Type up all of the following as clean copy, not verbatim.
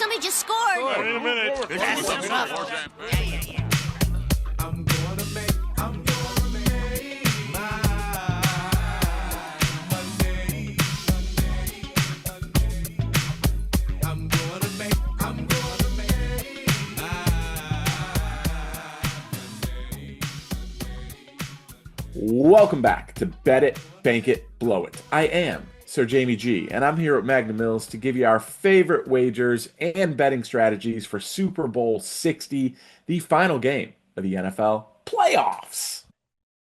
somebody just scored. Wait a minute. That's some stuff. Welcome back to Bet It, Bank It, Blow It. I am Sir Jamie G, and I'm here at Magnum Mills to give you our favorite wagers and betting strategies for Super Bowl 60, the final game of the NFL playoffs.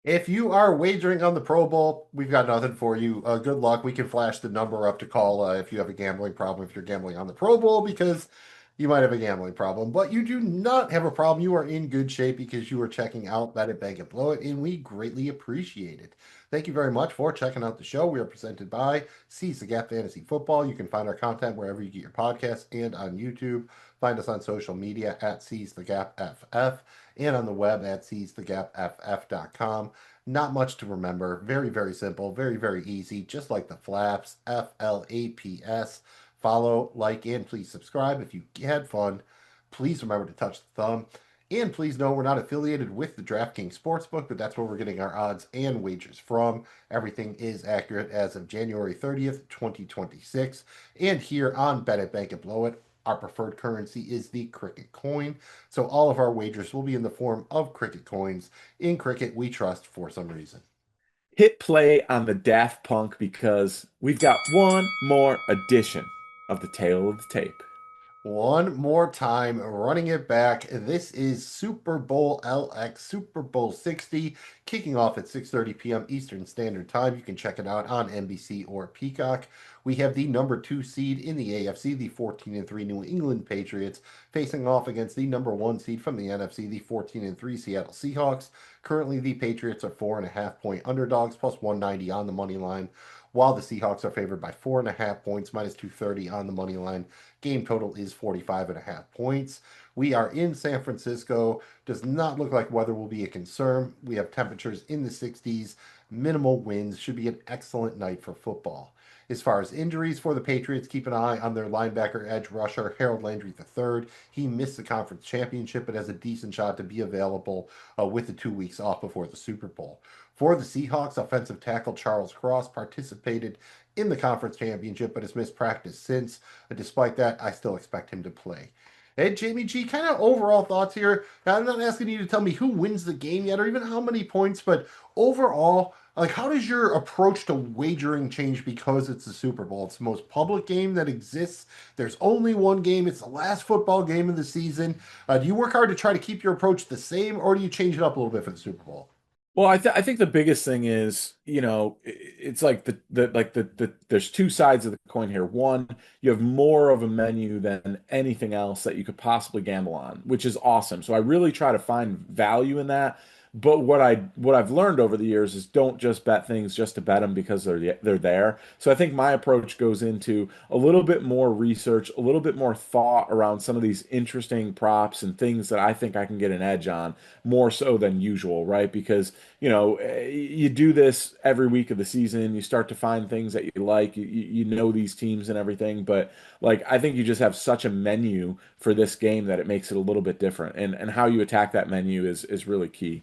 If you are wagering on the Pro Bowl, we've got nothing for you. Good luck. We can flash the number up to call if you have a gambling problem, if you're gambling on the Pro Bowl, because you might have a gambling problem. But you do not have a problem. You are in good shape because you are checking out Bet It, Bank It, Blow It, and we greatly appreciate it. Thank you very much for checking out the show. We are presented by Seize the Gap Fantasy Football. You can find our content wherever you get your podcasts and on YouTube. Find us on social media at Seize the Gap FF and on the web at seizethegapff.com. Not much to remember. Very, very simple. Very, very easy. Just like the Flaps, FLAPS. Follow, like, and please subscribe. If you had fun, please remember to touch the thumb. And please know we're not affiliated with the DraftKings Sportsbook, but that's where we're getting our odds and wagers from. Everything is accurate as of January 30th, 2026. And here on Bet It, Bank It, Blow It, our preferred currency is the cricket coin. So all of our wagers will be in the form of cricket coins. In cricket, we trust for some reason. Hit play on the Daft Punk because we've got one more edition of the Tale of the Tape. One more time, running it back. This is Super Bowl LX, Super Bowl 60, kicking off at 6:30 p.m. Eastern Standard Time. You can check it out on NBC or Peacock. We have the number 2 seed in the AFC, the 14-3 New England Patriots, facing off against the number 1 seed from the NFC, the 14-3 Seattle Seahawks. Currently, the Patriots are 4.5-point underdogs, plus 190 on the money line, while the Seahawks are favored by 4.5 points, minus 230 on the money line. Game total is 45.5 points. We are in San Francisco. Does not look like weather will be a concern. We have temperatures in the 60s, minimal winds. Should be an excellent night for football. As far as injuries for the Patriots, keep an eye on their linebacker edge rusher, Harold Landry III. He missed the conference championship, but has a decent shot to be available with the 2 weeks off before the Super Bowl. For the Seahawks, offensive tackle Charles Cross participated in the conference championship, but has missed practice since. Despite that, I still expect him to play. Hey, Jamie G, kind of overall thoughts here. Now, I'm not asking you to tell me who wins the game yet or even how many points, but overall, like, how does your approach to wagering change because it's the Super Bowl? It's the most public game that exists. There's only one game. It's the last football game of the season. Do you work hard to try to keep your approach the same, or do you change it up a little bit for the Super Bowl? Well, I think the biggest thing is, it's like there's two sides of the coin here. One, you have more of a menu than anything else that you could possibly gamble on, which is awesome. So I really try to find value in that. But what I've learned over the years is don't just bet things just to bet them because they're there. So I think my approach goes into a little bit more research, a little bit more thought around some of these interesting props and things that I think I can get an edge on more so than usual, right? Because you do this every week of the season, you start to find things that you like, you know these teams and everything, but like I think you just have such a menu for this game that it makes it a little bit different, and how you attack that menu is really key.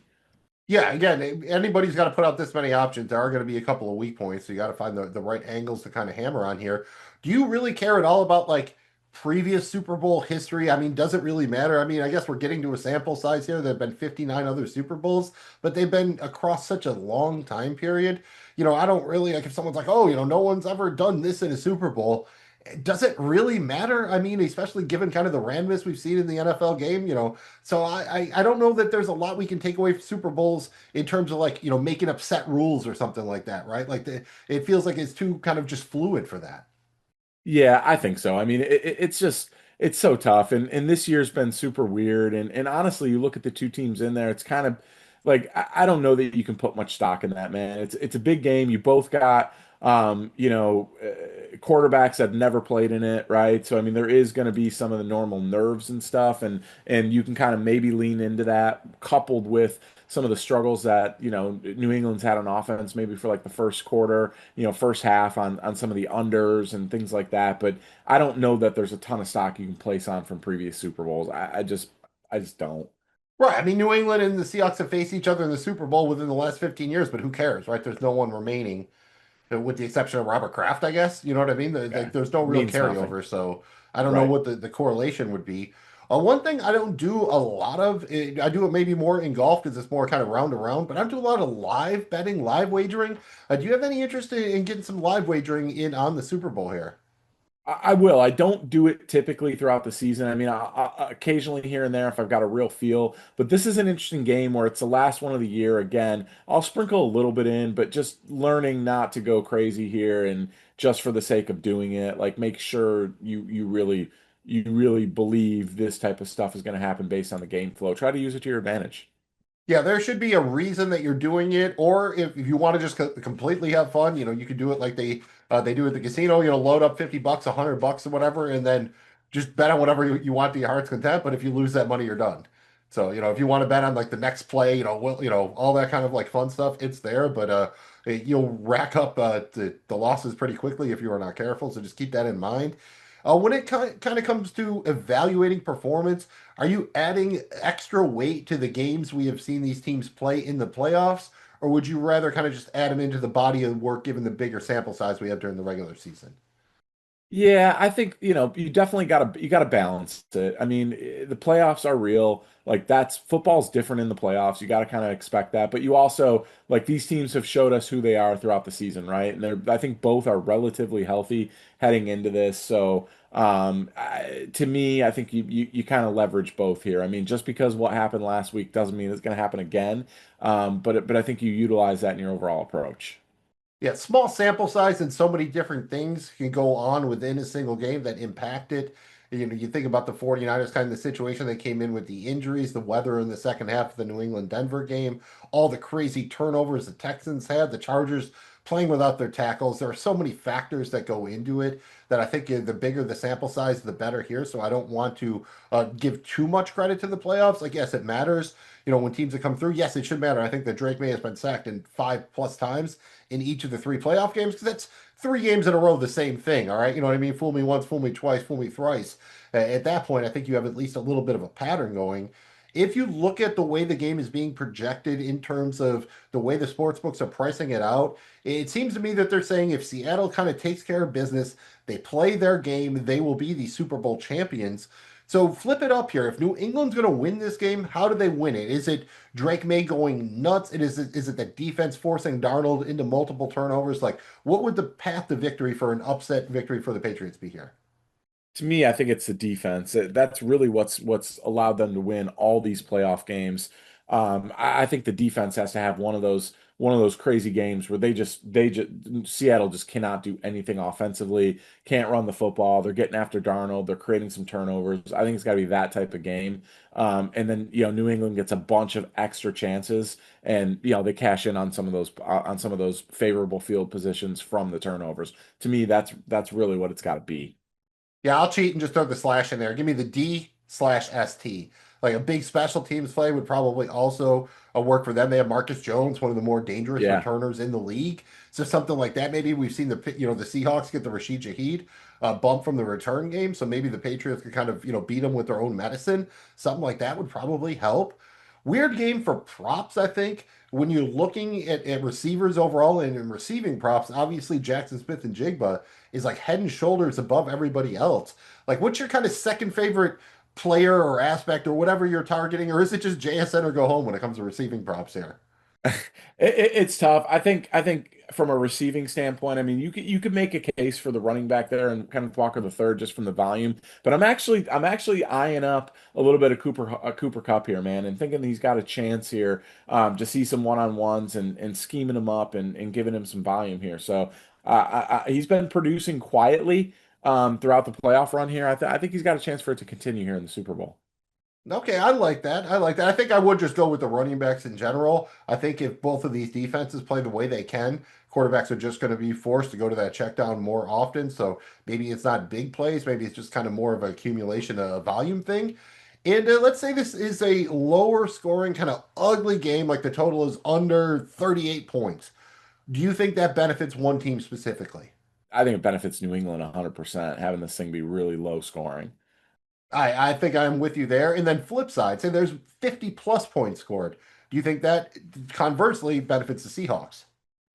Yeah, again, anybody's got to put out this many options. There are going to be a couple of weak points, so you got to find the right angles to kind of hammer on here. Do you really care at all about like previous Super Bowl history? I mean, does it really matter? I mean, I guess we're getting to a sample size here. There have been 59 other Super Bowls, but they've been across such a long time period. I don't really like if someone's like, oh, no one's ever done this in a Super Bowl. Does it really matter? I mean, especially given kind of the randomness we've seen in the NFL game, So I don't know that there's a lot we can take away from Super Bowls in terms of like, making up set rules or something like that, right? Like it feels like it's too kind of just fluid for that. Yeah, I think so. I mean, it's so tough, and this year's been super weird. And honestly, you look at the two teams in there, it's kind of like I don't know that you can put much stock in that, man. It's a big game. You both got quarterbacks that have never played in it, right? So I mean, there is going to be some of the normal nerves and stuff, and you can kind of maybe lean into that, coupled with some of the struggles that New England's had on offense, maybe for like the first quarter, first half on some of the unders and things like that. But I don't know that there's a ton of stock you can place on from previous Super Bowls. I just don't. Right. I mean, New England and the Seahawks have faced each other in the Super Bowl within the last 15 years, but who cares, right? There's no one remaining, with the exception of Robert Kraft, I guess. You know what I mean? Yeah, There's no real means nothing. carryover, so I don't know Right. what the correlation would be. One thing I don't do a lot of, I do it maybe more in golf because it's more kind of round to round, but I do a lot of live betting, live wagering. Do you have any interest in getting some live wagering in on the Super Bowl here? I will. I don't do it typically throughout the season. I mean, occasionally here and there if I've got a real feel. But this is an interesting game where it's the last one of the year. Again, I'll sprinkle a little bit in, but just learning not to go crazy here and just for the sake of doing it. Like, make sure you really believe this type of stuff is going to happen based on the game flow. Try to use it to your advantage. Yeah, there should be a reason that you're doing it, or if you want to just completely have fun, you could do it like they do at the casino. Load up $50, $100 or whatever, and then just bet on whatever you want to your heart's content. But if you lose that money, you're done. So if you want to bet on like the next play, all that kind of like fun stuff, it's there. But you'll rack up the losses pretty quickly if you are not careful. So just keep that in mind. When it kind of comes to evaluating performance. Are you adding extra weight to the games we have seen these teams play in the playoffs, or would you rather kind of just add them into the body of work given the bigger sample size we have during the regular season? Yeah, I think, you gotta balance it. I mean, the playoffs are real. Like that's football's different in the playoffs. You gotta kind of expect that. But you also like these teams have showed us who they are throughout the season, right? And I think both are relatively healthy heading into this. So to me, I think you kind of leverage both here. I mean, just because what happened last week doesn't mean it's gonna happen again. But I think you utilize that in your overall approach. Yeah, small sample size and so many different things can go on within a single game that impact it. You think about the 49ers, kind of the situation they came in with the injuries, the weather in the second half of the New England-Denver game, all the crazy turnovers the Texans had, the Chargers playing without their tackles. There are so many factors that go into it that I think the bigger the sample size, the better here. So I don't want to give too much credit to the playoffs. Like, yes, it matters. When teams that come through, yes, it should matter. I think that Drake May has been sacked in 5+ times in each of the three playoff games because that's 3 games in a row the same thing. All right, you know what I mean? Fool me once, fool me twice, fool me thrice. At that point, I think you have at least a little bit of a pattern going. If you look at the way the game is being projected in terms of the way the sports books are pricing it out, it seems to me that they're saying if Seattle kind of takes care of business, they play their game, they will be the Super Bowl champions. So flip it up here. If New England's going to win this game, how do they win it? Is it Drake May going nuts? Is it the defense forcing Darnold into multiple turnovers? Like, what would the path to victory for an upset victory for the Patriots be here? To me, I think it's the defense. That's really what's allowed them to win all these playoff games. I think the defense has to have one of those crazy games where they just Seattle just cannot do anything offensively, can't run the football. They're getting after Darnold, they're creating some turnovers. I think it's got to be that type of game. And then New England gets a bunch of extra chances, and they cash in on some of those favorable field positions from the turnovers. To me, that's really what it's got to be. Yeah, I'll cheat and just throw the slash in there. Give me the D/ST. Like a big special teams play would probably also work for them. They have Marcus Jones, one of the more dangerous Yeah. returners in the league. So something like that. Maybe we've seen the Seahawks get the Rashid Shaheed bump from the return game. So maybe the Patriots could kind of beat them with their own medicine. Something like that would probably help. Weird game for props, I think. When you're looking at receivers overall and in receiving props, obviously Jackson Smith and Jigba is like head and shoulders above everybody else. Like, what's your kind of second favorite player or aspect or whatever you're targeting, or is it just JSN or go home when it comes to receiving props here? It's tough. I think from a receiving standpoint, I mean, you could make a case for the running back there and Kenneth Walker the third just from the volume. But I'm actually eyeing up a little bit of Cooper Cup here, man, and thinking he's got a chance here to see some one-on-ones and scheming him up and giving him some volume here. So he's been producing quietly throughout the playoff run here. I think he's got a chance for it to continue here in the Super Bowl. Okay, I like that. I like that. I think I would just go with the running backs in general. I think if both of these defenses play the way they can, quarterbacks are just going to be forced to go to that check down more often. So maybe it's not big plays. Maybe it's just kind of more of an accumulation, a volume thing. And let's say this is a lower scoring, kind of ugly game, like the total is under 38 points. Do you think that benefits one team specifically? I think it benefits New England 100% having this thing be really low scoring. I think I'm with you there. And then flip side, say there's 50 plus points scored. Do you think that conversely benefits the Seahawks?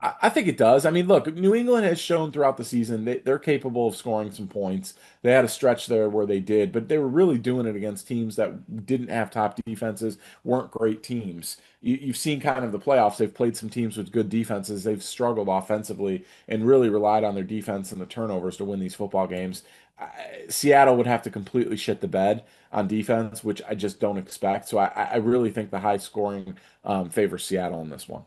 I think it does. I mean, look, New England has shown throughout the season they're capable of scoring some points. They had a stretch there where they did, but they were really doing it against teams that didn't have top defenses, weren't great teams. You've seen kind of the playoffs. They've played some teams with good defenses. They've struggled offensively and really relied on their defense and the turnovers to win these football games. Seattle would have to completely shit the bed on defense, which I just don't expect. So I really think the high scoring favors Seattle in this one.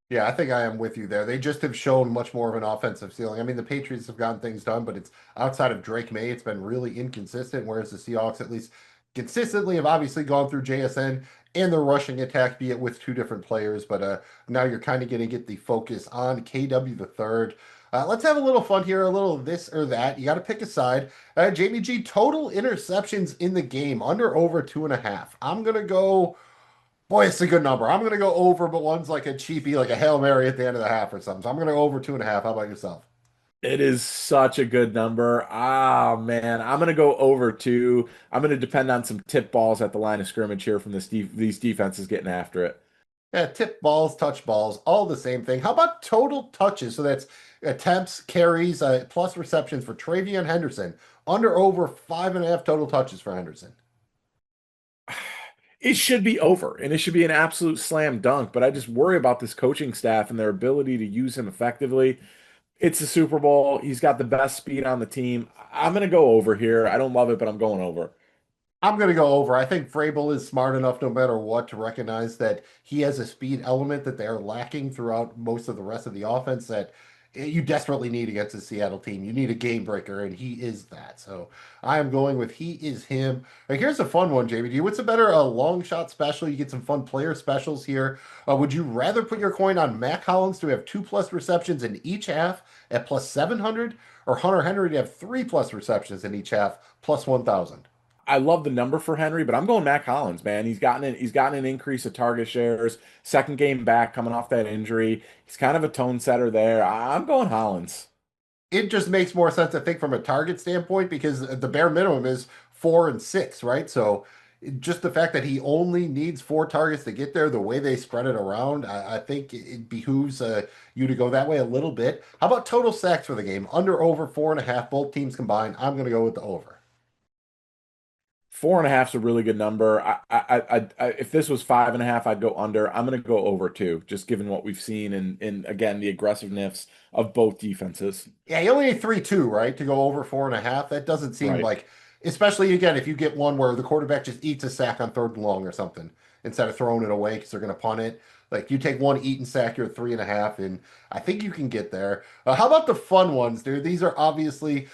Yeah, I think I am with you there. They just have shown much more of an offensive ceiling. I mean, the Patriots have gotten things done, but it's outside of Drake May, it's been really inconsistent, whereas the Seahawks at least consistently have obviously gone through JSN and the rushing attack, be it with two different players. But now you're kind of going to get the focus on KW the third. Let's have a little fun here, a little this or that. You got to pick a side. Jamie G, total interceptions in the game, under over 2.5. I'm going to go. Boy, it's a good number. I'm going to go over, but one's like a cheapie, like a Hail Mary at the end of the half or something. So I'm going to go over 2.5. How about yourself? It is such a good number. Ah, man, I'm gonna go over two. I'm gonna depend on some tip balls at the line of scrimmage here from these defenses getting after it. Yeah, tip balls, touch balls, all the same thing. How about total touches? So that's attempts, carries, plus receptions for Travion Henderson. Under over 5.5 total touches for Henderson. It should be over, and it should be an absolute slam dunk. But I just worry about this coaching staff and their ability to use him effectively. It's the Super Bowl. He's got the best speed on the team. I'm gonna go over here. I don't love it, but I'm going over. I'm going to go over. I think Vrabel is smart enough, no matter what, to recognize that he has a speed element that they're lacking throughout most of the rest of the offense that you desperately need against the Seattle team. You need a game breaker, and he is that. So I am going with he is him. Here's a fun one, JBD. What's a better long shot special? You get some fun player specials here. Would you rather put your coin on Mac Hollins to have 2+ receptions in each half at plus 700, or Hunter Henry to have 3+ receptions in each half plus 1,000? I love the number for Henry, but I'm going Mac Hollins, man. He's gotten an increase of target shares, second game back coming off that injury. He's kind of a tone setter there. I'm going Hollins. It just makes more sense, I think, from a target standpoint because the bare minimum is 4 and 6, right? So just the fact that he only needs 4 targets to get there, the way they spread it around, I think it behooves you to go that way a little bit. How about total sacks for the game? Under over 4.5, both teams combined. I'm going to go with the over. 4.5 is a really good number. If this was 5.5, I'd go under. I'm going to go over two, just given what we've seen and again the aggressiveness of both defenses. Yeah, you only need 3-2, right, to go over 4.5. That doesn't seem Right. like, especially again, if you get one where the quarterback just eats a sack on third and long or something instead of throwing it away because they're going to punt it. Like you take one eaten sack, you're at 3.5, and I think you can get there. How about the fun ones, dude? These are obviously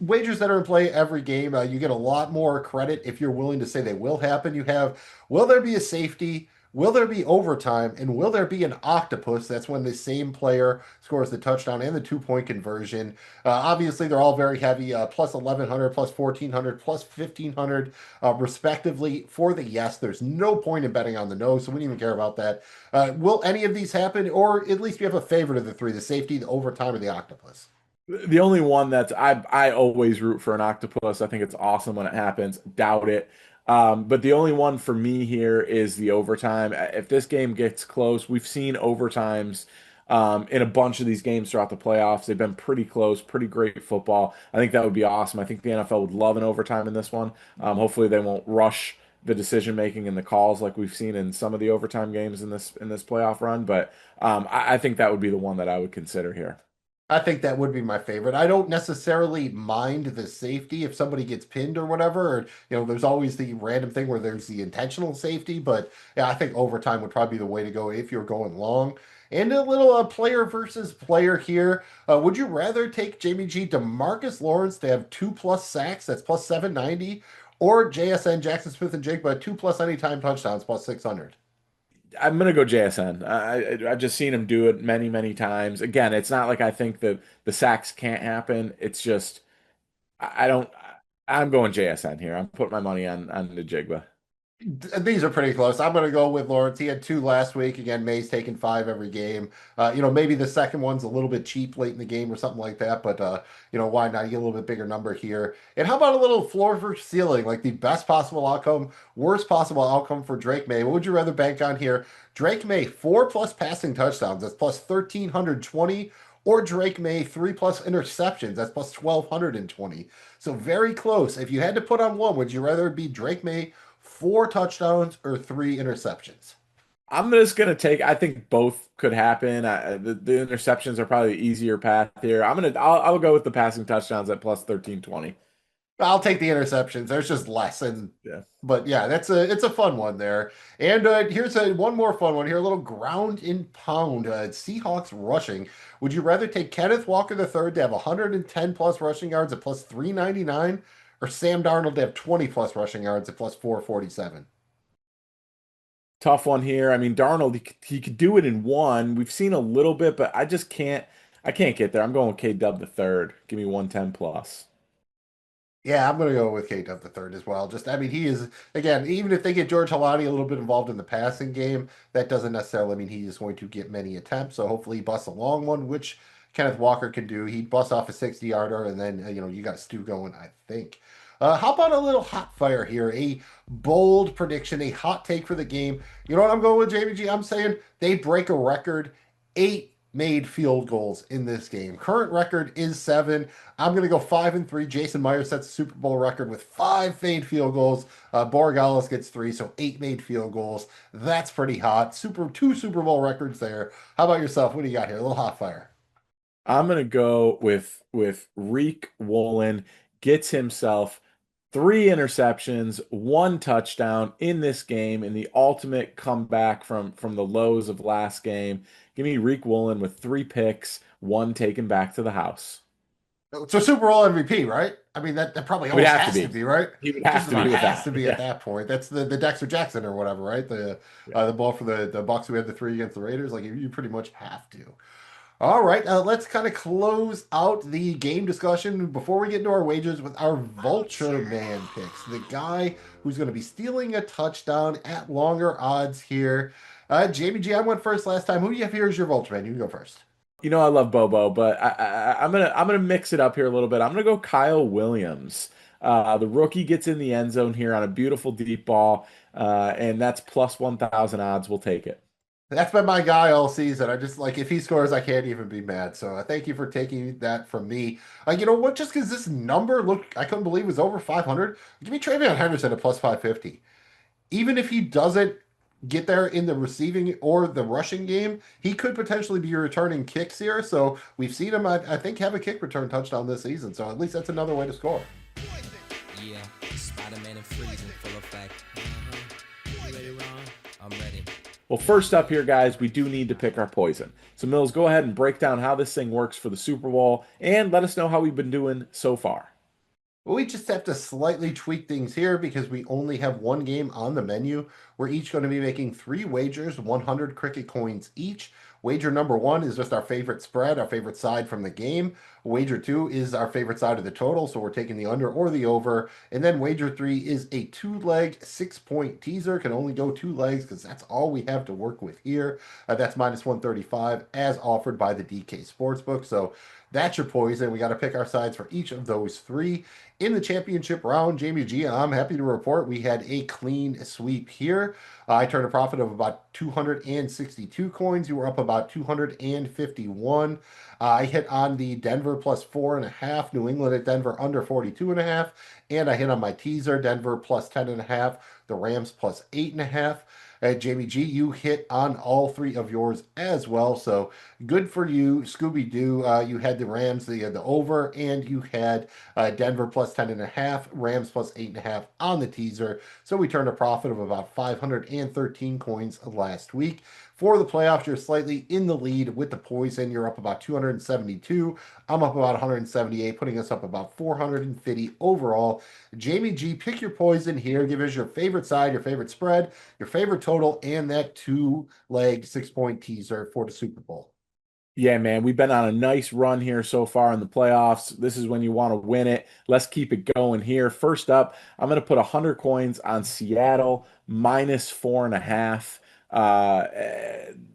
wagers that are in play every game. You get a lot more credit if you're willing to say they will happen. You have, will there be a safety? Will there be overtime? And will there be an octopus? That's when the same player scores the touchdown and the 2-point conversion. Obviously, they're all very heavy, plus 1,100, plus 1,400, plus 1,500, respectively. For the yes, there's no point in betting on the no, so we don't even care about that. Will any of these happen? Or at least we have a favorite of the three, the safety, the overtime, or the octopus? The only one that's I always root for an octopus. I think it's awesome when it happens. Doubt it. But the only one for me here is the overtime. If this game gets close, we've seen overtimes in a bunch of these games throughout the playoffs. They've been pretty close, pretty great football. I think that would be awesome. I think the NFL would love an overtime in this one. Hopefully they won't rush the decision making and the calls like we've seen in some of the overtime games in this playoff run. But I think that would be the one that I would consider here. I think that would be my favorite. I don't necessarily mind the safety if somebody gets pinned or whatever. Or, there's always the random thing where there's the intentional safety, but yeah, I think overtime would probably be the way to go if you're going long. And a little player versus player here. Would you rather take Jamie G to Marcus Lawrence to have 2+ sacks? That's plus 790. or JSN Jackson Smith and Jigba 2+ anytime touchdowns plus 600. I'm gonna go JSN. I've just seen him do it many, many times. Again, it's not like I think that the sacks can't happen. It's just I don't. I'm going JSN here. I'm putting my money on the Jigba. These are pretty close. I'm going to go with Lawrence. He had two last week. Again, May's taking five every game. Maybe the second one's a little bit cheap late in the game or something like that. But why not? You get a little bit bigger number here. And how about a little floor for ceiling, like the best possible outcome, worst possible outcome for Drake May? What would you rather bank on here? Drake May 4+ passing touchdowns. That's plus 1,320. Or Drake May 3+ interceptions. That's plus 1,220. So very close. If you had to put on one, would you rather it be Drake May? Four touchdowns or three interceptions? I'm just gonna take. I think both could happen. The interceptions are probably the easier path here. I'll go with the passing touchdowns at plus 1320. I'll take the interceptions. There's just less, and Yeah. but yeah, it's a fun one there. And here's one more fun one here. A little ground and pound. Seahawks rushing. Would you rather take Kenneth Walker III to have 110 plus rushing yards at plus 399, or Sam Darnold to have 20 plus rushing yards at plus 447? Tough one here. I mean, Darnold, he could do it in one. We've seen a little bit, but I just can't. I can't get there. I'm going with K Dub the third. Give me 110 plus. Yeah, I'm going to go with K Dub the third as well. Just, I mean, he is, again, even if they get George Halani a little bit involved in the passing game, that doesn't necessarily mean he is going to get many attempts. So hopefully he busts a long one, which Kenneth Walker can do. He'd bust off a 60-yarder, and then, you got Stu going, I think. How about a little hot fire here? A bold prediction, a hot take for the game. You know what I'm going with, Jamie G? I'm saying they break a record. Eight made field goals in this game. Current record is seven. I'm going to go 5-3. Jason Meyer sets the Super Bowl record with five made field goals. Borregales gets three, so eight made field goals. That's pretty hot. Two Super Bowl records there. How about yourself? What do you got here? A little hot fire. I'm gonna go with Reek Woolen gets himself three interceptions, one touchdown in this game in the ultimate comeback from the lows of last game. Give me Reek Woolen with three picks, one taken back to the house. So Super Bowl MVP, right? I mean that probably He would almost have to has to be. be, right? He would Just have to about be with has that. to be at Yeah. that point. That's the Dexter Jackson or whatever, right? The Yeah. the ball for the Bucks who had the three against the Raiders. Like you pretty much have to. All right, let's kind of close out the game discussion before we get into our wagers with our Vulture Man picks. The guy who's going to be stealing a touchdown at longer odds here. Jamie G, I went first last time. Who do you have here as your Vulture Man? You can go first. You know I love Bobo, but I'm gonna mix it up here a little bit. I'm gonna go Kyle Williams. The rookie gets in the end zone here on a beautiful deep ball, and that's plus 1,000 odds. We'll take it. That's been my guy all season. I just like if he scores, I can't even be mad. So thank you for taking that from me. You know what? Just because this number looked, I couldn't believe was over 500. Give me Travion Henderson at plus 550. Even if he doesn't get there in the receiving or the rushing game, he could potentially be returning kicks here. So we've seen him, I think, have a kick return touchdown this season. So at least that's another way to score. Yeah, Spider-Man and freezing full effect. You ready, Ron? I'm ready. Well, first up here, guys, we do need to pick our poison. So, Mills, go ahead and break down how this thing works for the Super Bowl and let us know how we've been doing so far. Well, we just have to slightly tweak things here because we only have one game on the menu. We're each going to be making three wagers, 100 cricket coins each. Wager number one is just our favorite spread, our favorite side from the game. Wager two is our favorite side of the total, so we're taking the under or the over. And then wager three is a two-leg, 6-point teaser. Can only go two legs because that's all we have to work with here. That's minus 135 as offered by the DK Sportsbook. So that's your poison. We got to pick our sides for each of those three. In the championship round, Jamie G, I'm happy to report we had a clean sweep here. I turned a profit of about 262 coins. You were up about 251. I hit on the Denver plus 4.5, New England at Denver under 42.5, and I hit on my teaser, Denver plus 10.5, the Rams plus 8.5. Jamie G, you hit on all three of yours as well. So good for you, Scooby Doo. You had the Rams, the over, and you had Denver plus 10.5, Rams plus 8.5 on the teaser. So we turned a profit of about 513 coins last week. For the playoffs, you're slightly in the lead with the poison. You're up about 272. I'm up about 178, putting us up about 450 overall. Jamie G, pick your poison here. Give us your favorite side, your favorite spread, your favorite total, and that 2-leg 6-point teaser for the Super Bowl. Yeah, man, we've been on a nice run here so far in the playoffs. This is when you want to win it. Let's keep it going here. First up, I'm going to put 100 coins on Seattle -4.5.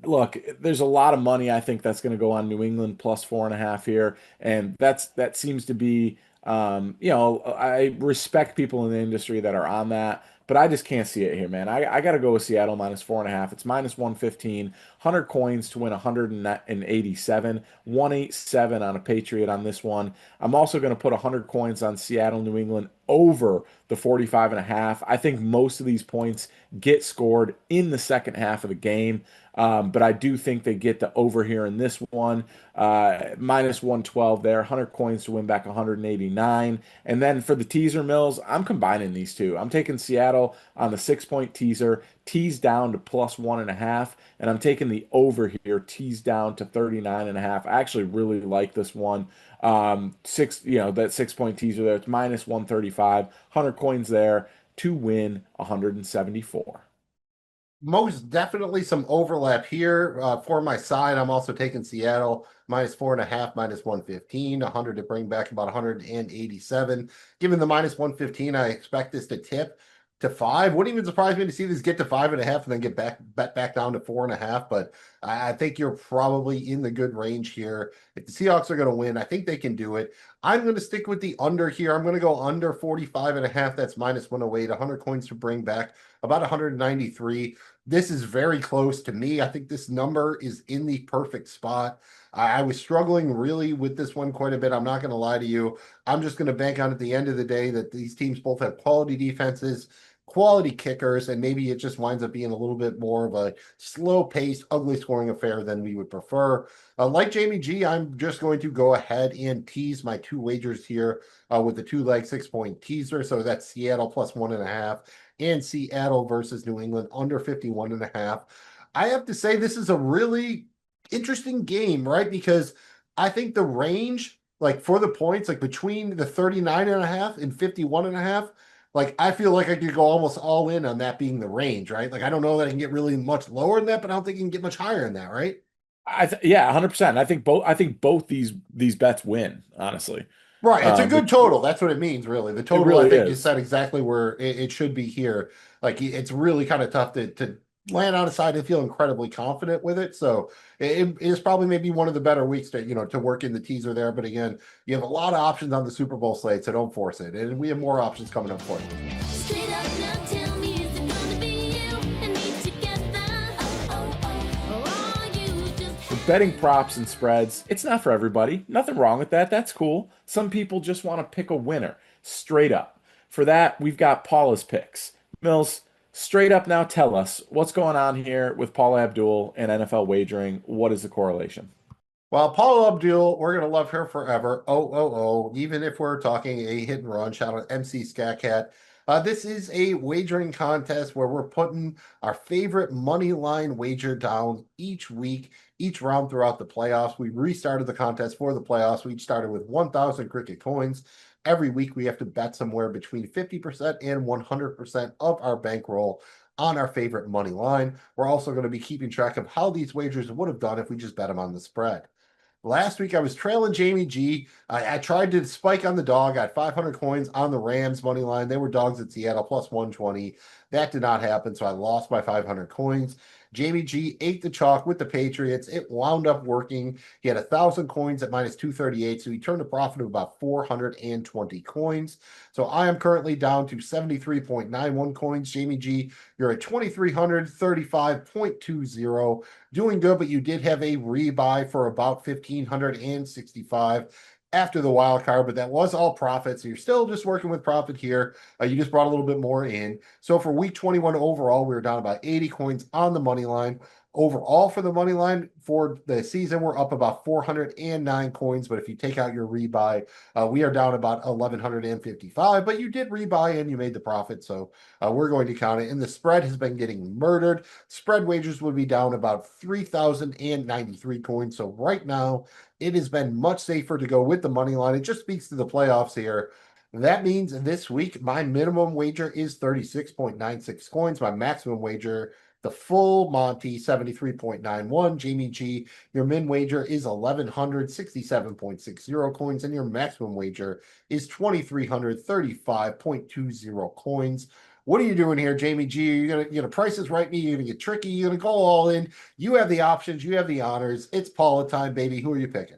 Look, there's a lot of money I think that's going to go on New England +4.5 here, and that seems to be, I respect people in the industry that are on that. But I just can't see it here, man. I got to go with Seattle -4.5. It's -115. 100 coins to win 187. 187 on a Patriot on this one. I'm also going to put 100 coins on Seattle, New England over the 45.5. I think most of these points get scored in the second half of the game. But I do think they get the over here in this one. -112 there. 100 coins to win back 189. And then for the teaser mills, I'm combining these two. I'm taking Seattle on the 6-point teaser, tease down to +1.5, and I'm taking the over here, tease down to 39.5. I actually really like this one. That 6-point teaser there, it's -135, 100 coins there to win 174. Most definitely some overlap here. For my side, I'm also taking Seattle -4.5, -115, 100 to bring back about 187. Given the -115, I expect this to tip to 5. Wouldn't even surprise me to see this get to 5.5 and then get back down to 4.5. But I think you're probably in the good range here. If the Seahawks are going to win, I think they can do it. I'm going to stick with the under here. I'm going to go under 45.5. That's -108. 100 coins to bring back about 193. This is very close to me. I think this number is in the perfect spot. I was struggling really with this one quite a bit. I'm not going to lie to you. I'm just going to bank on at the end of the day that these teams both have quality defenses, quality kickers, and maybe it just winds up being a little bit more of a slow-paced, ugly scoring affair than we would prefer. Like Jamie G, I'm just going to go ahead and tease my 2 wagers here with the 2-leg 6-point teaser. So that's Seattle +1.5 and Seattle versus New England under 51.5. I have to say this is a really interesting game, right? Because I think the range, like for the points, like between the 39.5 and 51.5, like I feel like I could go almost all in on that being the range, right? Like I don't know that I can get really much lower than that, but I don't think you can get much higher than that, right? Yeah, 100%. I think both these bets win, honestly. Right. It's a But good total. That's what it means, really. The total, I really think you is. said exactly where it should be here. Like it's really kind of tough to land on a side and feel incredibly confident with it. So it is probably maybe one of the better weeks to work in the teaser there. But again, you have a lot of options on the Super Bowl slate, so don't force it. And we have more options coming up for you. Straight up now, tell me, is it gonna be you and me together? Or are you just Betting props and spreads, it's not for everybody. Nothing wrong with that. That's cool. Some people just want to pick a winner straight up. For that, we've got Paula's picks. Mills, straight up now tell us what's going on here with Paula Abdul and NFL wagering. What is the correlation? Well, Paula Abdul, we're gonna love her forever. Even if we're talking a hit and run, shout out MC Scat. This is a wagering contest where we're putting our favorite money line wager down each week, each round throughout the playoffs. We restarted the contest for the playoffs. We started with 1,000 cricket coins. Every week we have to bet somewhere between 50% and 100% of our bankroll on our favorite money line. We're also going to be keeping track of how these wagers would have done if we just bet them on the spread. Last week I was trailing Jamie G. I tried to spike on the dog. I had 500 coins on the Rams money line. They were dogs at Seattle +120. That did not happen, so I lost my 500 coins. Jamie G ate the chalk with the Patriots. It wound up working. He had 1,000 coins at -238, so he turned a profit of about 420 coins. So I am currently down to 73.91 coins. Jamie G, you're at 2,335.20. Doing good, but you did have a rebuy for about 1,565 after the wild card, but that was all profit. So you're still just working with profit here. You just brought a little bit more in. So for week 21 overall, we were down about 80 coins on the money line, Overall for the money line for the season, we're up about 409 coins. But if you take out your rebuy, we are down about 1,155. But you did rebuy and you made the profit. So we're going to count it. And the spread has been getting murdered. Spread wagers would be down about 3,093 coins. So right now, it has been much safer to go with the money line. It just speaks to the playoffs here. That means this week, my minimum wager is 36.96 coins. My maximum wager, the full Monty, 73.91. Jamie G, your min wager is 1,167.60 coins, and your maximum wager is 2,335.20 coins. What are you doing here, Jamie G? You're gonna price is right me, you're gonna get tricky, you're gonna go all in. You have the options, you have the honors. It's Paula time, baby. Who are you picking?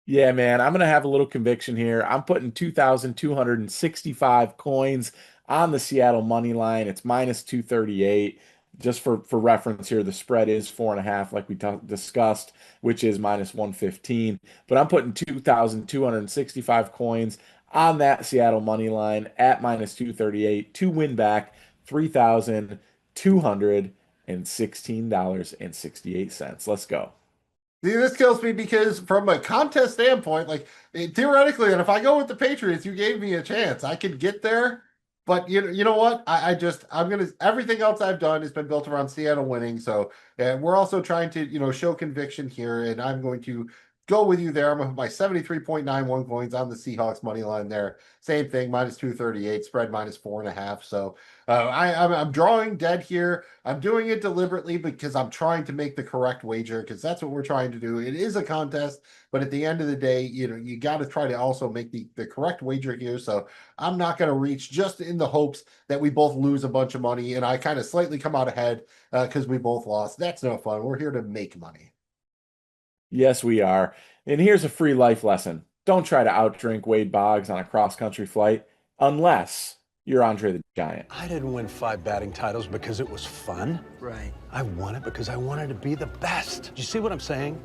Yeah, man, I'm gonna have a little conviction here. I'm putting 2,265 coins on the Seattle money line. It's minus 238. Just for reference here, the spread is 4.5, like we discussed, which is minus 115. But I'm putting 2,265 coins on that Seattle money line at minus 238 to win back $3,216.68. Let's go. See, this kills me because from a contest standpoint, like theoretically, and if I go with the Patriots, you gave me a chance. I could get there, but you know what? I'm gonna everything else I've done has been built around Seattle winning. So we're also trying to show conviction here, and I'm going to go with you there. I'm gonna put my 73.91 coins on the Seahawks money line there. Same thing, minus 238, spread minus 4.5. So I'm drawing dead here. I'm doing it deliberately because I'm trying to make the correct wager because that's what we're trying to do. It is a contest, but at the end of the day, you got to try to also make the correct wager here. So I'm not going to reach just in the hopes that we both lose a bunch of money and I kind of slightly come out ahead because we both lost. That's no fun. We're here to make money. Yes, we are. And here's a free life lesson. Don't try to outdrink Wade Boggs on a cross-country flight unless you're Andre the Giant. I didn't win 5 batting titles because it was fun. Right. I won it because I wanted to be the best. Do you see what I'm saying?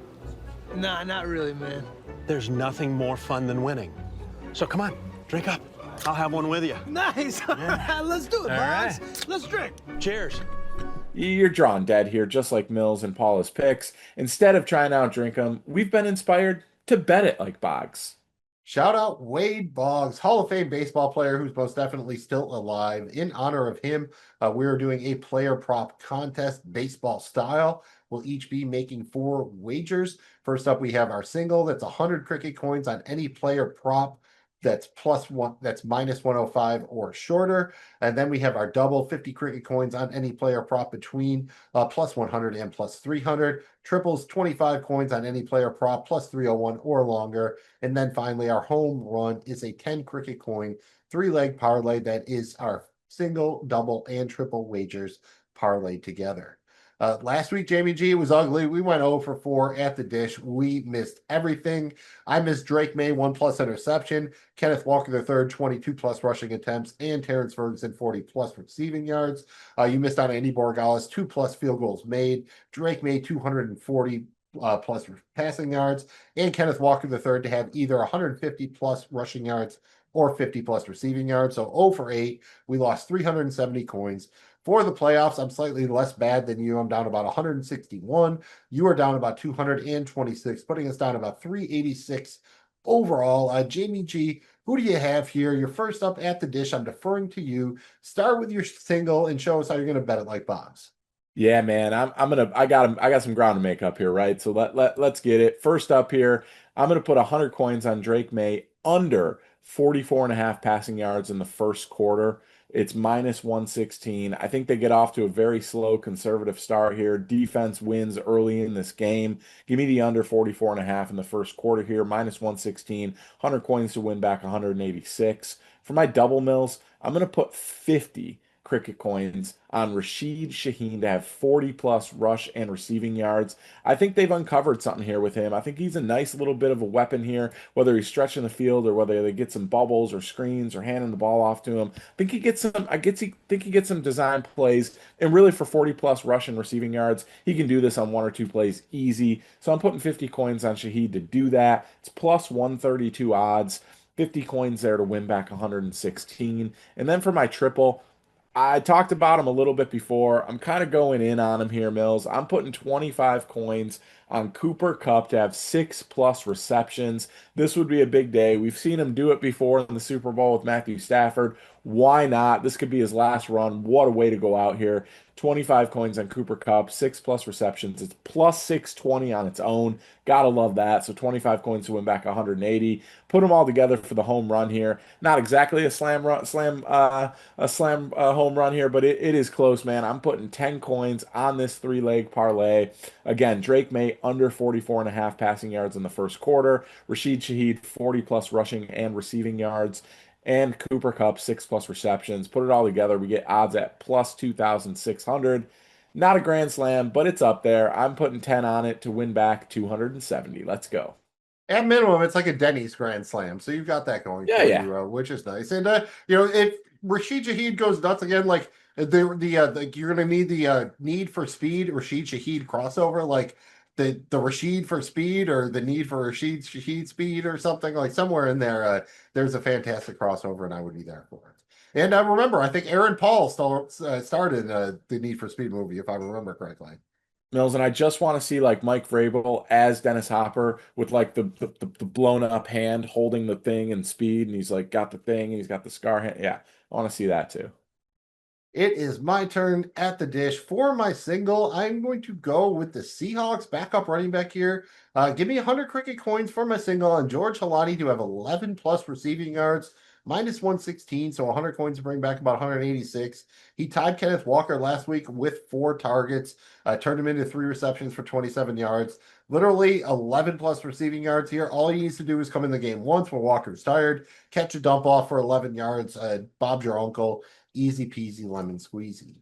Nah, not really, man. There's nothing more fun than winning. So come on, drink up. I'll have one with you. Nice. Yeah. Let's do it, All Boggs. right. Let's drink. Cheers. You're drawing dead here, just like Mills and Paula's picks. Instead of trying to outdrink them, we've been inspired to bet it like Boggs. Shout out Wade Boggs, Hall of Fame baseball player who's most definitely still alive. In honor of him, we're doing a player prop contest, baseball style. We'll each be making 4 wagers. First up, we have our single. That's 100 cricket coins on any player prop that's minus 105 or shorter. And then we have our double, 50 cricket coins on any player prop between plus 100 and plus 300. Triples, 25 coins on any player prop plus 301 or longer. And then finally, our home run is a 10 cricket coin, 3-leg parlay that is our single, double, and triple wagers parlayed together. Last week, Jamie G, it was ugly. We went 0 for 4 at the dish. We missed everything. I missed Drake May, 1+ interception. Kenneth Walker III, 22+ rushing attempts. And Terrence Ferguson, 40+ receiving yards. You missed on Andy Borregales, 2+ field goals made. Drake May, 240 plus passing yards. And Kenneth Walker III to have either 150+ rushing yards or 50+ receiving yards. So 0 for 8. We lost 370 coins. For the playoffs, I'm slightly less bad than you. I'm down about 161. You are down about 226, putting us down about 386 overall. Jamie G, who do you have here? You're first up at the dish. I'm deferring to you. Start with your single and show us how you're going to bet it like Boggs. Yeah, man, I got some ground to make up here, right? So let's get it. First up here, I'm gonna put 100 coins on Drake May under 44.5 passing yards in the first quarter. It's minus 116. I think they get off to a very slow conservative start here. Defense wins early in this game. Give me the under 44.5 in the first quarter here, minus 116. 100 coins to win back 186. For my double mills, I'm gonna put 50 cricket coins on Rashid Shaheen to have 40+ rush and receiving yards. I think they've uncovered something here with him. I think he's a nice little bit of a weapon here, whether he's stretching the field or whether they get some bubbles or screens or handing the ball off to him. I think he gets some design plays, and really for 40+ rush and receiving yards, he can do this on 1 or 2 plays easy. So I'm putting 50 coins on Shaheen to do that. It's plus 132 odds. 50 coins there to win back 116. And then for my triple, I talked about him a little bit before. I'm kind of going in on him here, Mills. I'm putting 25 coins on Cooper Cup to have 6+ receptions. This would be a big day. We've seen him do it before in the Super Bowl with Matthew Stafford. Why not? This could be his last run. What a way to go out here. 25 coins on Cooper Cup, 6+ receptions. It's plus 620 on its own. Gotta love that. So 25 coins to win back 180. Put them all together for the home run here. Not exactly a slam home run here, but it is close, man. I'm putting 10 coins on this three-leg parlay. Again, Drake May under 44.5 passing yards in the first quarter. Rashid Shaheed 40+ rushing and receiving yards. And Cooper Cup 6+ receptions. Put it all together, we get odds at plus 2,600. Not a grand slam, but it's up there. I'm putting 10 on it to win back 270. Let's go. At minimum, it's like a Denny's Grand Slam, so you've got that going Yeah, for yeah. you, which is nice. And if Rashid Shaheed goes nuts again, like you're gonna need the Need for Speed Rashid Shaheed crossover, like the Rashid for Speed or the Need for Rashid Shaheed Speed or something like somewhere in there. There's a fantastic crossover, and I would be there for it. And remember, I think Aaron Paul started the Need for Speed movie, if I remember correctly. Mills, and I just want to see like Mike Vrabel as Dennis Hopper with like the blown up hand holding the thing and speed, and he's like got the thing and he's got the scar hand. Yeah, I want to see that too. It is my turn at the dish. For my single, I'm going to go with the Seahawks backup running back here. Give me 100 cricket coins for my single on George Halani to have 11+ receiving yards, minus 116, so 100 coins to bring back about 186. He tied Kenneth Walker last week with 4 targets, turned him into 3 receptions for 27 yards. Literally 11+ receiving yards here. All he needs to do is come in the game once when Walker's tired, catch a dump off for 11 yards. Bob's your uncle. Easy peasy lemon squeezy.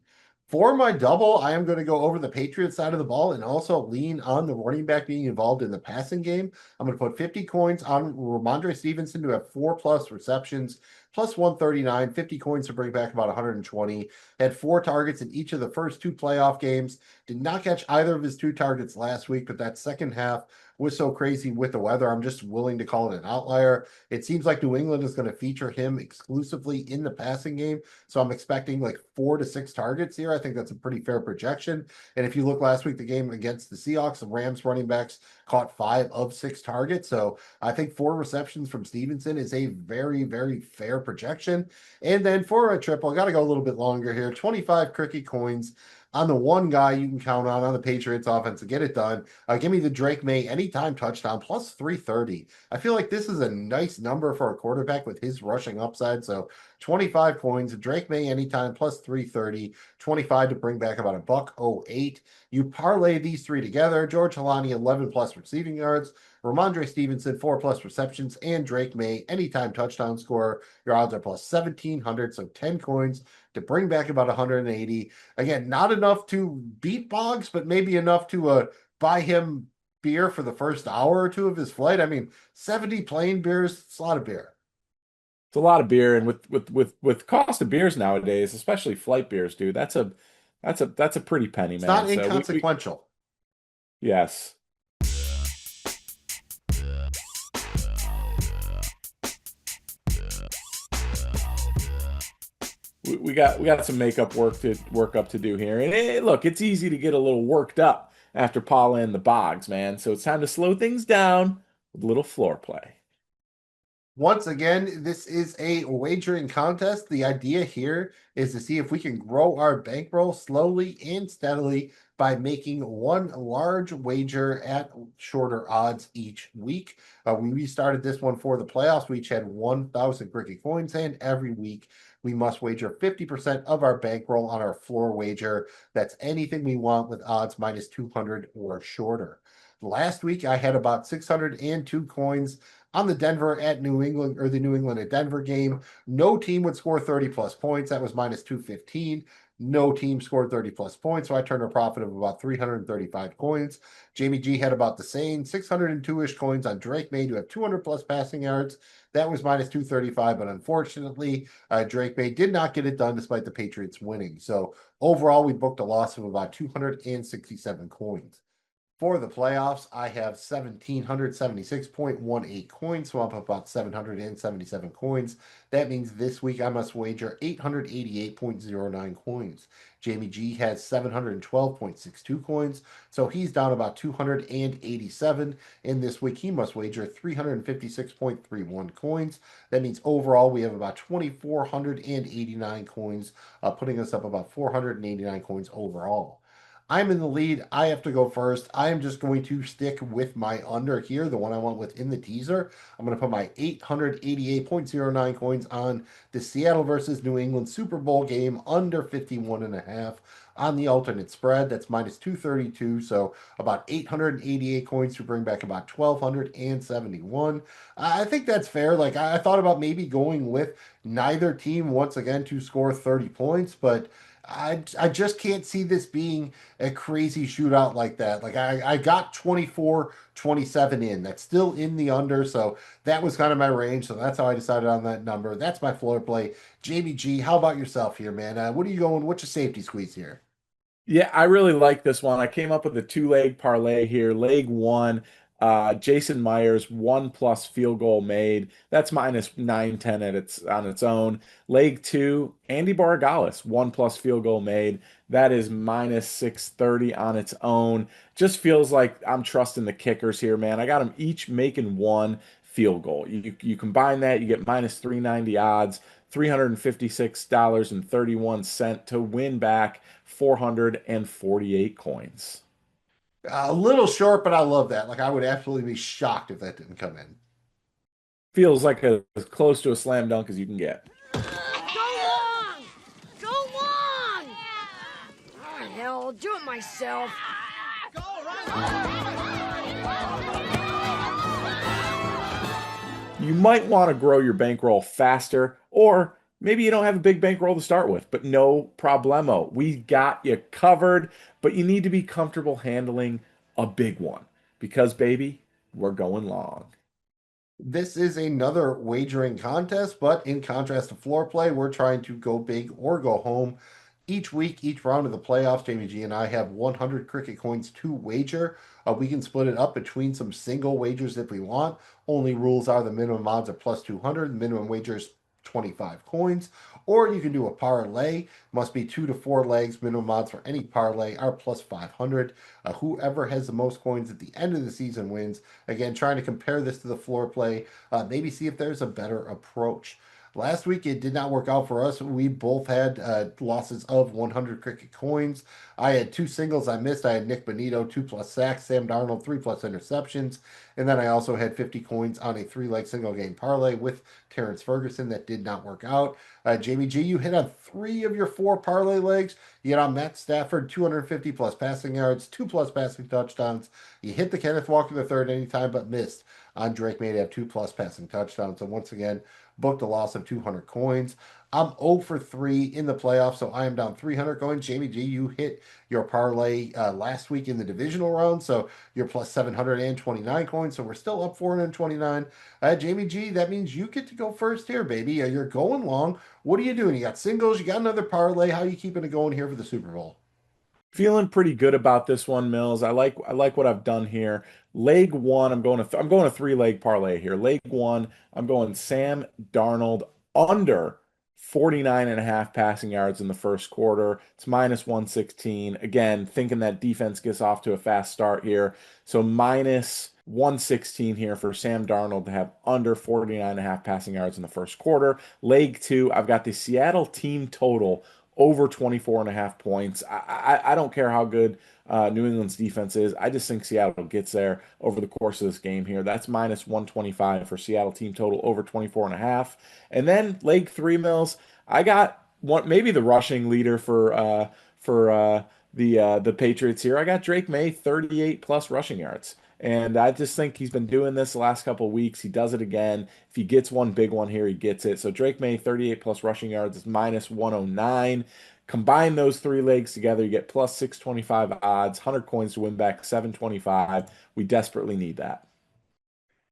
For my double, I am going to go over the Patriots side of the ball and also lean on the running back being involved in the passing game. I'm going to put 50 coins on Ramondre Stevenson to have 4+ receptions, plus 139, 50 coins to bring back about 120. Had 4 targets in each of the first 2 playoff games. Did not catch either of his 2 targets last week, but that second half was so crazy with the weather. I'm just willing to call it an outlier. It seems like New England is going to feature him exclusively in the passing game. So I'm expecting like 4 to 6 targets here. I think that's a pretty fair projection. And if you look last week, the game against the Seahawks, the Rams running backs caught 5 of 6 targets. So I think 4 receptions from Stevenson is a very, very fair projection. And then for a triple, I got to go a little bit longer here. 25 cricket coins on the one guy you can count on the Patriots offense to get it done. Give me the Drake May anytime touchdown plus 330. I feel like this is a nice number for a quarterback with his rushing upside. So 25 coins, Drake May anytime plus 330, 25 to bring back about $1.08. You parlay these 3 together. George Halani 11+ receiving yards, Ramondre Stevenson 4+ receptions, and Drake May anytime touchdown scorer. Your odds are plus 1,700, so 10 coins to bring back about 180. Again, not enough to beat Boggs, but maybe enough to buy him beer for the first hour or 2 of his flight. I mean, 70 plain beers, it's a lot of beer. It's a lot of beer, and with cost of beers nowadays, especially flight beers, dude, that's a pretty penny, It's man. not So inconsequential. yes. We got some makeup work up to do here. And look, it's easy to get a little worked up after Paula and the Boggs, man. So it's time to slow things down with a little floor play. Once again, this is a wagering contest. The idea here is to see if we can grow our bankroll slowly and steadily by making one large wager at shorter odds each week. We restarted this one for the playoffs. We each had 1,000 cricket coins, and every week we must wager 50% of our bankroll on our floor wager. That's anything we want with odds minus 200 or shorter. Last week, I had about 602 coins on the Denver at New England, or the New England at Denver game. No team would score 30+ points. That was minus 215. No team scored 30+ points, so I turned a profit of about 335 coins. Jamie G had about the same, 602-ish coins on Drake May to have 200+ passing yards. That was minus 235, but unfortunately, Drake May did not get it done despite the Patriots winning. So overall, we booked a loss of about 267 coins. For the playoffs, I have 1,776.18 coins, so I'm up about 777 coins. That means this week I must wager 888.09 coins. Jamie G has 712.62 coins, so he's down about 287. And this week he must wager 356.31 coins. That means overall we have about 2,489 coins, putting us up about 489 coins overall. I'm in the lead. I have to go first. I am just going to stick with my under here, the one I went with in the teaser. I'm going to put my 888.09 coins on the Seattle versus New England Super Bowl game under 51.5 on the alternate spread. That's minus 232. So about 888 coins to bring back about 1,271. I think that's fair. Like I thought about maybe going with neither team once again to score 30 points, but I just can't see this being a crazy shootout like that. Like I got 24-27 in. That's still in the under, so that was kind of my range. So that's how I decided on that number. That's my floor play. JBG, how about yourself here, man? What are you going? What's your safety squeeze here? Yeah, I really like this one. I came up with a two-leg parlay here. Leg one, Jason Myers, one plus field goal made. That's minus 910 at its on its own. Leg two, Andy Bargalis, one plus field goal made. That is minus 630 on its own. Just feels like I'm trusting the kickers here, man. I got them each making one field goal. You combine that, you get minus 390 odds. $356.31 to win back 448 coins. A little short, but I love that. Like I would absolutely be shocked if that didn't come in. Feels like as close to a slam dunk as you can get. Go long! Go long! Oh, hell, I'll do it myself. You might want to grow your bankroll faster, or maybe you don't have a big bankroll to start with, but no problemo. We got you covered, but you need to be comfortable handling a big one because, baby, we're going long. This is another wagering contest, but in contrast to floor play, we're trying to go big or go home. Each week, each round of the playoffs, Jamie G and I have 100 cricket coins to wager. We can split it up between some single wagers if we want. Only rules are the minimum odds are plus 200, minimum wagers 25 coins. Or you can do a parlay, must be 2 to 4 legs. Minimum odds for any parlay are plus 500. Whoever has the most coins at the end of the season wins. Again, trying to compare this to the floor play, maybe see if there's a better approach. Last week it did not work out for us. We both had losses of 100 cricket coins. I had two singles I missed. I had Nick Bonito, 2+ sacks, Sam Darnold, 3+ interceptions. And then I also had 50 coins on a 3-leg single game parlay with Terrence Ferguson that did not work out. Jamie G, you hit on 3 of your 4 parlay legs. You hit on Matt Stafford, 250+ passing yards, 2+ passing touchdowns. You hit the Kenneth Walker the third anytime, but missed on Drake May to have 2+ passing touchdowns. So once again, booked a loss of 200 coins. I'm 0 for 3 in the playoffs, so I am down 300 coins. Jamie G, you hit your parlay last week in the divisional round, so you're plus 729 coins, so we're still up 429. Jamie G, that means you get to go first here, baby. You're going long. What are you doing? You got singles, you got another parlay. How are you keeping it going here for the Super Bowl? Feeling pretty good about this one, Mills. I like what I've done here. Leg one, I'm going a 3-leg parlay here. Leg one, I'm going Sam Darnold under 49.5 passing yards in the first quarter. It's minus 116. Again, thinking that defense gets off to a fast start here. So minus 116 here for Sam Darnold to have under 49.5 passing yards in the first quarter. Leg two, I've got the Seattle team total over 24.5 points. I don't care how good New England's defense is. I just think Seattle gets there over the course of this game here. That's minus 125 for Seattle team total over 24.5. And then leg three, Mills. I got one, maybe the rushing leader for the Patriots here. I got Drake May 38+ rushing yards. And I just think he's been doing this the last couple of weeks. He does it again. If he gets one big one here, he gets it. So Drake May, 38+ rushing yards is minus 109. Combine those 3 legs together, you get plus 625 odds, 100 coins to win back 725. We desperately need that.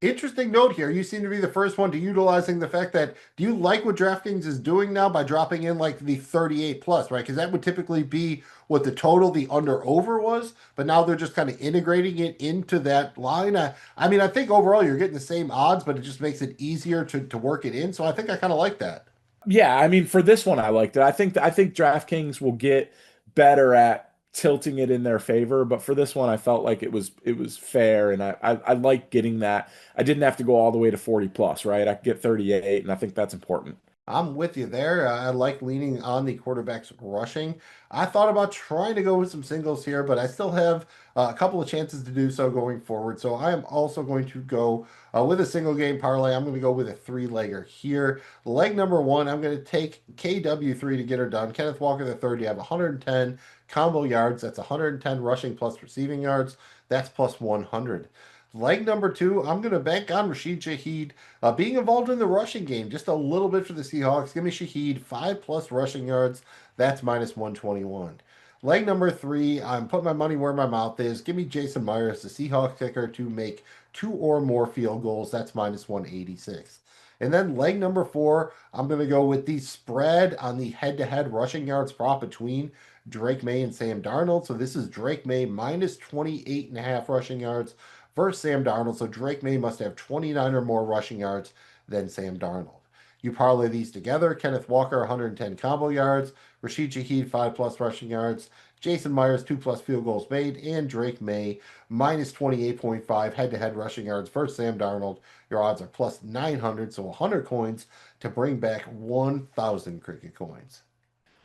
Interesting note here. You seem to be the first one to utilizing the fact that, do you like what DraftKings is doing now by dropping in like the 38 plus, right? Because that would typically be what the total, the under over was, but now they're just kind of integrating it into that line. I mean, I think overall you're getting the same odds, but it just makes it easier to work it in. So I think I kind of like that. Yeah, I mean, for this one, I liked it. I think DraftKings will get better at tilting it in their favor, but for this one, I felt like it was fair, and I like getting that. I didn't have to go all the way to 40 plus, right? I could get 38, and I think that's important. I'm with you there. I like leaning on the quarterbacks rushing. I thought about trying to go with some singles here, but I still have a couple of chances to do so going forward. So I am also going to go with a single game parlay. I'm going to go with a three-legger here. Leg number one, I'm going to take KW3 to get her done. Kenneth Walker the third, you have 110 combo yards. That's 110 rushing plus receiving yards. That's plus 100. Leg number two, I'm going to bank on Rashid Shaheed being involved in the rushing game just a little bit for the Seahawks. Give me Shaheed 5+ rushing yards. That's minus 121. Leg number three, I'm putting my money where my mouth is. Give me Jason Myers, the Seahawks kicker, to make 2 or more field goals. That's minus 186. And then leg number four, I'm going to go with the spread on the head-to-head rushing yards prop between Drake May and Sam Darnold. So this is Drake May minus 28.5 rushing yards versus Sam Darnold. So Drake May must have 29 or more rushing yards than Sam Darnold. You parlay these together. Kenneth Walker, 110 combo yards. Rashid Shaheed, 5+ rushing yards. Jason Myers, 2+ field goals made. And Drake May, minus 28.5 head-to-head rushing yards versus Sam Darnold. Your odds are plus 900, so 100 coins to bring back 1,000 cricket coins.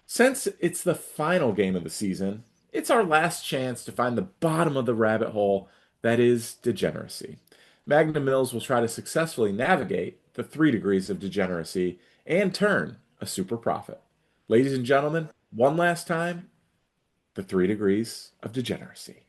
Since it's the final game of the season, it's our last chance to find the bottom of the rabbit hole that is degeneracy. Magnum Mills will try to successfully navigate the 3 degrees of degeneracy and turn a super profit. Ladies and gentlemen, one last time, the 3 degrees of degeneracy.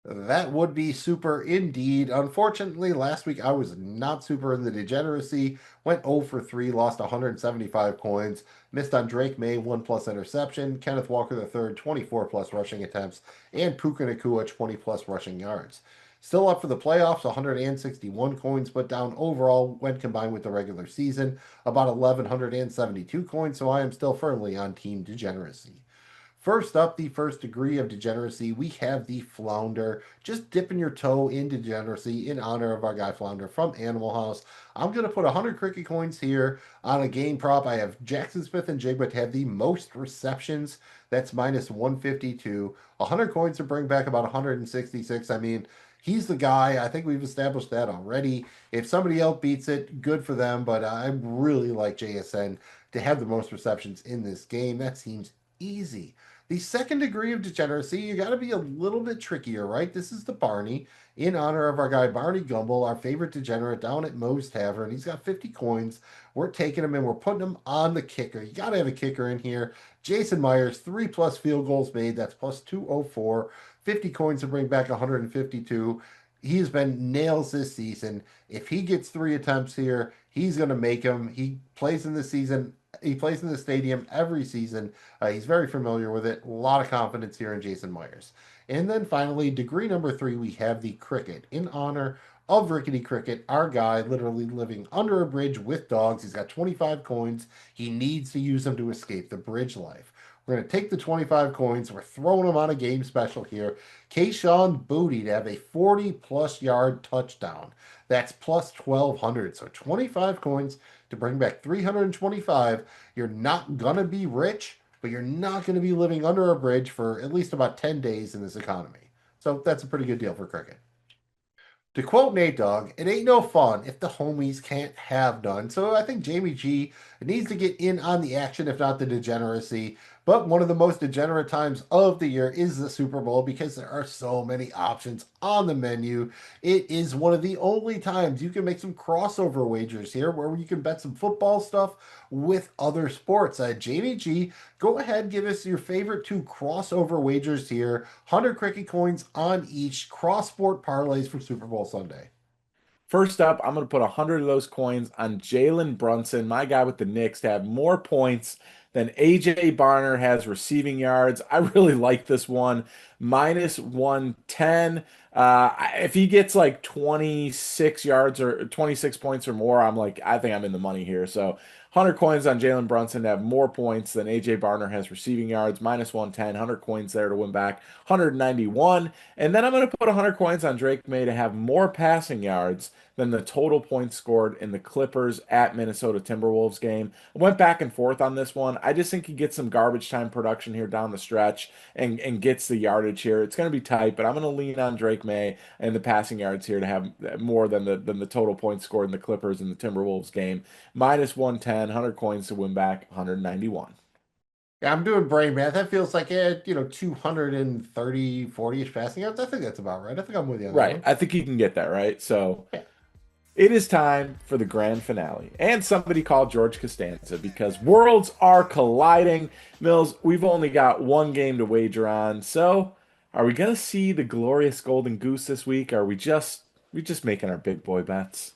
That would be super indeed. Unfortunately, last week I was not super in the degeneracy. Went 0 for 3, lost 175 coins. Missed on Drake May, 1+ interception. Kenneth Walker III, 24+ rushing attempts. And Puka Nacua, 20+ rushing yards. Still up for the playoffs, 161 coins, but down overall when combined with the regular season, about 1,172 coins. So I am still firmly on Team Degeneracy. First up, the first degree of degeneracy, we have the Flounder. Just dipping your toe in degeneracy in honor of our guy Flounder from Animal House. I'm going to put 100 cricket coins here on a game prop. I have Jackson Smith and Jigba to have the most receptions. That's minus 152. 100 coins to bring back about 166. I mean, he's the guy. I think we've established that already. If somebody else beats it, good for them. But I really like JSN to have the most receptions in this game. That seems easy. The second degree of degeneracy, you got to be a little bit trickier, right? This is the Barney in honor of our guy Barney Gumble, our favorite degenerate down at Moe's Tavern. He's got 50 coins. We're taking him and we're putting him on the kicker. You got to have a kicker in here. Jason Myers, 3+ field goals made. That's plus 204. 50 coins to bring back 152. He's been nails this season. If he gets 3 attempts here, he's going to make them. He plays in the season. He plays in the stadium every season. He's very familiar with it. A lot of confidence here in Jason Myers. And then finally, degree number 3, we have the cricket in honor of Rickety Cricket, our guy literally living under a bridge with dogs. He's got 25 coins. He needs to use them to escape the bridge life. We're going to take the 25 coins. We're throwing them on a game special here. Kayshawn Booty to have a 40+ yard touchdown. That's plus 1,200. So 25 coins to bring back 325. You're not going to be rich, but you're not going to be living under a bridge for at least about 10 days in this economy. So that's a pretty good deal for cricket. To quote Nate Dogg, it ain't no fun if the homies can't have none. So I think Jamie G needs to get in on the action, if not the degeneracy. But one of the most degenerate times of the year is the Super Bowl because there are so many options on the menu. It is one of the only times you can make some crossover wagers here where you can bet some football stuff with other sports. Jamie G, go ahead, give us your favorite 2 crossover wagers here. 100 cricket coins on each, cross-sport parlays for Super Bowl Sunday. First up, I'm going to put 100 of those coins on Jalen Brunson, my guy with the Knicks, to have more points than AJ Barner has receiving yards. I really like this one. minus 110. If he gets like 26 yards or 26 points or more, I think I'm in the money here. So 100 coins on Jalen Brunson to have more points than AJ Barner has receiving yards, minus 110, 100 coins there to win back 191. And then I'm going to put 100 coins on Drake May to have more passing yards than the total points scored in the Clippers at Minnesota Timberwolves game. I went back and forth on this one. I just think he gets some garbage time production here down the stretch and gets the yardage here. It's going to be tight, but I'm going to lean on Drake May and the passing yards here to have more than the total points scored in the Clippers and the Timberwolves game. Minus 110, 100 coins to win back 191. Yeah, I'm doing brain math. That feels like 230, 40-ish passing yards. I think that's about right. I think I'm with you on that Right. one. I think he can get that, right? So Yeah. it is time for the grand finale. And somebody called George Costanza because worlds are colliding. Mills, we've only got one game to wager on. So are we going to see the glorious Golden Goose this week? Or are we just making our big boy bets?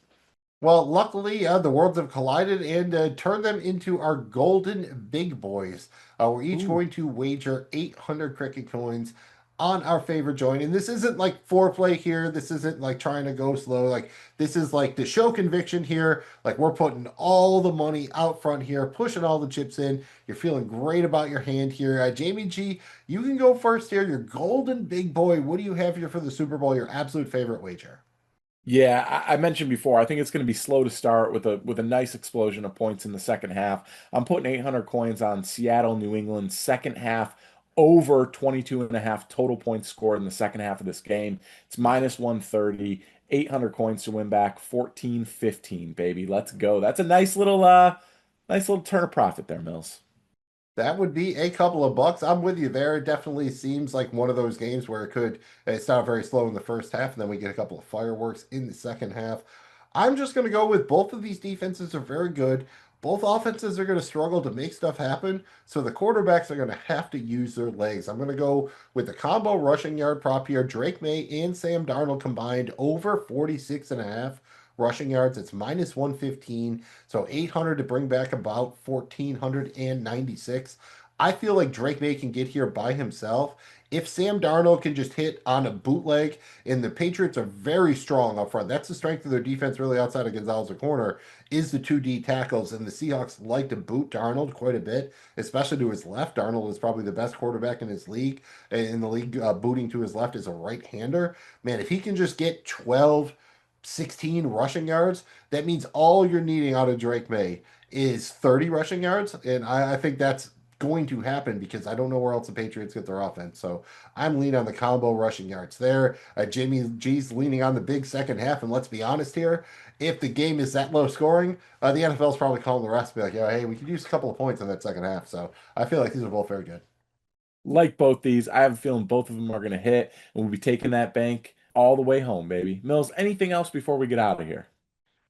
Well, luckily, the worlds have collided and turned them into our golden big boys. We're each Ooh. going to wager 800 cricket coins on our favorite joint. And this isn't like foreplay here. This isn't like trying to go slow. Like, this is like the show conviction here. Like, we're putting all the money out front here, pushing all the chips in. You're feeling great about your hand here. Jamie G, you can go first here. Your golden big boy. What do you have here for the Super Bowl? Your absolute favorite wager? Yeah, I mentioned before, I think it's going to be slow to start with a nice explosion of points in the second half. I'm putting 800 coins on Seattle, New England, second half over 22 and a half total points scored in the second half of this game. It's minus 130, 800 coins to win back 14-15, baby. Let's go. That's a nice little turn of profit there, Mills. That would be a couple of bucks. I'm with you there. It definitely seems like one of those games where it start very slow in the first half, and then we get a couple of fireworks in the second half. I'm just going to go with both of these defenses are very good. Both offenses are going to struggle to make stuff happen, so the quarterbacks are going to have to use their legs. I'm going to go with the combo rushing yard prop here. Drake May and Sam Darnold combined over 46 and a half rushing yards. It's minus 115. So 800 to bring back about 1,496. I feel like Drake May can get here by himself. If Sam Darnold can just hit on a bootleg, and the Patriots are very strong up front. That's the strength of their defense, really, outside of Gonzalez, a corner, is the 2D tackles. And the Seahawks like to boot Darnold quite a bit, especially to his left. Darnold is probably the best quarterback in his league. In the league, booting to his left is a right-hander. Man, if he can just get 12, 16 rushing yards, that means all you're needing out of Drake May is 30 rushing yards. And I think that's going to happen because I don't know where else the Patriots get their offense. So I'm leaning on the combo rushing yards there. Jimmy G's leaning on the big second half. And let's be honest here, if the game is that low scoring, the NFL's probably calling the rest, be like, yeah, hey, we could use a couple of points in that second half. So I feel like these are both very good. Like both these, I have a feeling both of them are going to hit, and we'll be taking that bank all the way home, baby. Mills, anything else before we get out of here?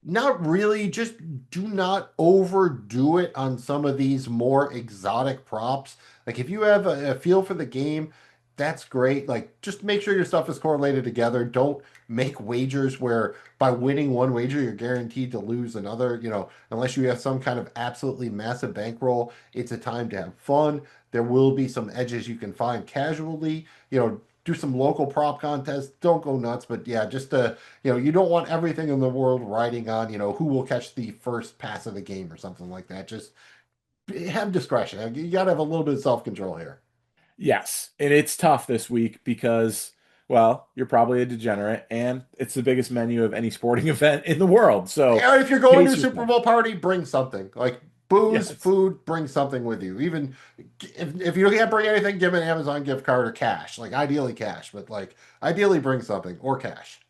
Not really. Just do not overdo it on some of these more exotic props. Like if you have a feel for the game, that's great. Like just make sure your stuff is correlated together. Don't make wagers where by winning one wager you're guaranteed to lose another. Unless you have some kind of absolutely massive bankroll, it's a time to have fun. There will be some edges you can find casually. Do some local prop contests. Don't go nuts, but yeah, just you don't want everything in the world riding on, who will catch the first pass of the game or something like that. Just have discretion. You got to have a little bit of self-control here. Yes, and it's tough this week because, well, you're probably a degenerate, and it's the biggest menu of any sporting event in the world. So And if you're going to a pace Super yourself. Bowl party, bring something. Like booze, Yes. food, bring something with you. Even if you can't bring anything, give an Amazon gift card or cash. Like ideally cash, but like ideally bring something or cash.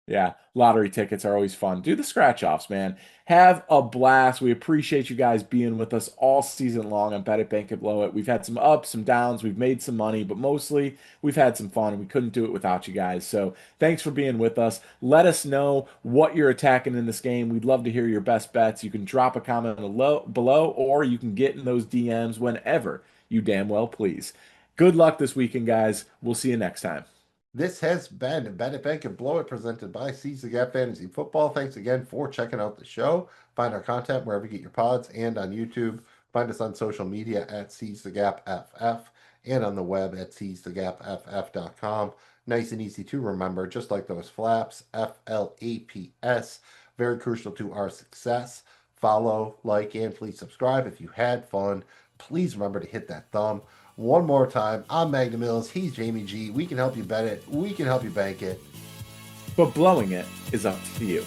Yeah, lottery tickets are always fun. Do the scratch offs, man. Have a blast. We appreciate you guys being with us all season long on Bet It, Bank It, Blow It. We've had some ups, some downs. We've made some money, but mostly we've had some fun, and we couldn't do it without you guys. So thanks for being with us. Let us know what you're attacking in this game. We'd love to hear your best bets. You can drop a comment below, or you can get in those DMs whenever you damn well please. Good luck this weekend, guys. We'll see you next time. This has been Bet It, Bank It, Blow It, presented by Seize the Gap Fantasy Football. Thanks again for checking out the show. Find our content wherever you get your pods and on YouTube. Find us on social media at Seize the Gap FF. and on the web at seizethegapff.com. Nice and easy to remember, just like those flaps, FLAPS, very crucial to our success. Follow, like, and please subscribe. If you had fun, please remember to hit that thumb. One more time, I'm Magnum Mills, he's Jamie G. We can help you bet it, we can help you bank it. But blowing it is up to you.